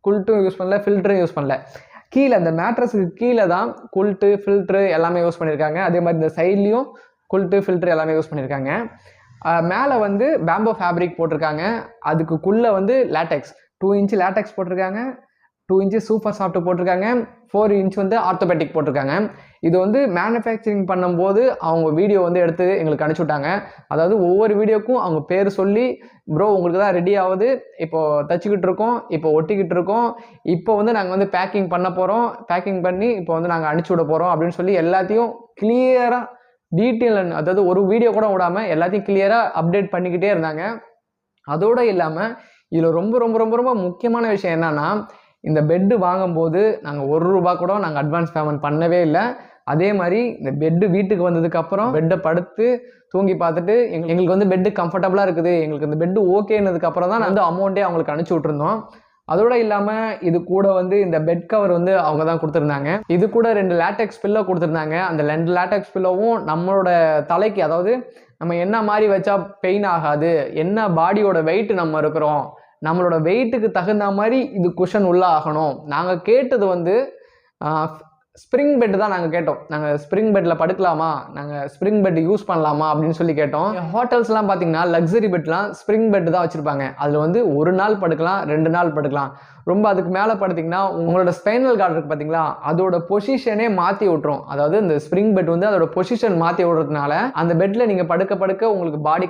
குல்ட்டும் use பண்ணல, ஃபில்டரும் use பண்ணல. கீழே அந்த மேட்ரஸுக்கு கீழே தான் குல்ட்டு, ஃபில்ட்ரு எல்லாமே யூஸ் பண்ணியிருக்காங்க. அதே மாதிரி இந்த சைட்லேயும் குல்ட்டு, ஃபில்ட்ரு எல்லாமே யூஸ் பண்ணியிருக்காங்க. மேலே வந்து பேம்போ ஃபேப்ரிக் போட்டிருக்காங்க. அதுக்குள்ளே வந்து லேட்டெக்ஸ் 2 இன்ச் லேட்டெக்ஸ் போட்டிருக்காங்க, 2 இன்ச் சூப்பர் சாஃப்ட் போட்டிருக்காங்க, 4 இன்ச் வந்து ஆர்த்தோபெட்டிக் போட்டிருக்காங்க. இது வந்து மேனுஃபேக்சரிங் பண்ணும்போது அவங்க வீடியோ வந்து எடுத்து எங்களுக்கு அனுப்பிச்சி விட்டாங்க. அதாவது ஒவ்வொரு வீடியோக்கும் அவங்க பேர் சொல்லி, ப்ரோ உங்களுக்கு தான் ரெடி ஆகுது, இப்போது தச்சுக்கிட்டு இருக்கோம், இப்போ ஒட்டிக்கிட்டு இருக்கோம், இப்போ வந்து நாங்கள் வந்து பேக்கிங் பண்ண போகிறோம், பேக்கிங் பண்ணி இப்போ வந்து நாங்கள் அனுப்பிச்சி விட போகிறோம் அப்படின்னு சொல்லி எல்லாத்தையும் கிளியராக டீட்டெயில், அதாவது ஒரு வீடியோ கூட விடாமல் எல்லாத்தையும் கிளியராக அப்டேட் பண்ணிக்கிட்டே இருந்தாங்க. அதோடு இல்லாமல் இதில் ரொம்ப ரொம்ப ரொம்ப ரொம்ப முக்கியமான விஷயம் என்னன்னா, இந்த பெட்டு வாங்கும்போது நாங்கள் ₹1 கூட நாங்கள் அட்வான்ஸ் பேமெண்ட் பண்ணவே இல்லை. அதே மாதிரி இந்த பெட்டு வீட்டுக்கு வந்ததுக்கப்புறம் பெட்டை படுத்து தூங்கி பார்த்துட்டு எங்களுக்கு வந்து பெட்டு கம்ஃபர்டபுளாக இருக்குது, எங்களுக்கு இந்த பெட்டு ஓகேன்னதுக்கப்புறம் தான் வந்து அமௌண்ட்டே அவங்களுக்கு அனுப்பிச்சி விட்ருந்தோம். அதோடு இல்லாமல் இது கூட வந்து இந்த பெட் கவர் வந்து அவங்க தான் கொடுத்துருந்தாங்க. இது கூட 2 லேட்டெக்ஸ் பில்லோ கொடுத்துருந்தாங்க. அந்த 2 லேட்டெக்ஸ் பில்லோவும் நம்மளோட தலைக்கு, அதாவது நம்ம என்ன மாதிரி வச்சா பெயின் ஆகாது, என்ன பாடியோட வெயிட் நம்ம இருக்கிறோம், நம்மளோட வெயிட்டுக்கு தகுந்த மாதிரி இது குஷன் உள்ள ஆகணும். நாங்கள் கேட்டது வந்து ஸ்ப்ரிங் பெட் தான் நாங்கள் கேட்டோம். நாங்கள் ஸ்ப்ரிங் பெட்டில் படுக்கலாமா, நாங்கள் ஸ்ப்ரிங் பெட் யூஸ் பண்ணலாமா அப்படின்னு சொல்லி கேட்டோம். ஹோட்டல்ஸ்லாம் பார்த்தீங்கன்னா லக்ஸரி பெட்லாம் ஸ்ப்ரிங் பெட் தான் வச்சுருப்பாங்க. அதில் வந்து 1 நாள் படுக்கலாம், 2 நாள் படுக்கலாம். ரொம்ப அதுக்கு மேலே படுத்திங்கன்னா உங்களோட ஸ்பைனல் கார்டு இருக்குது பார்த்தீங்களா, அதோட பொசிஷனே மாற்றி விட்டுரும். அதாவது இந்த ஸ்ப்ரிங் பெட் வந்து அதோட பொசிஷன் மாற்றி விடுறதுனால அந்த பெட்டில் நீங்கள் படுக்க படுக்க உங்களுக்கு பாடி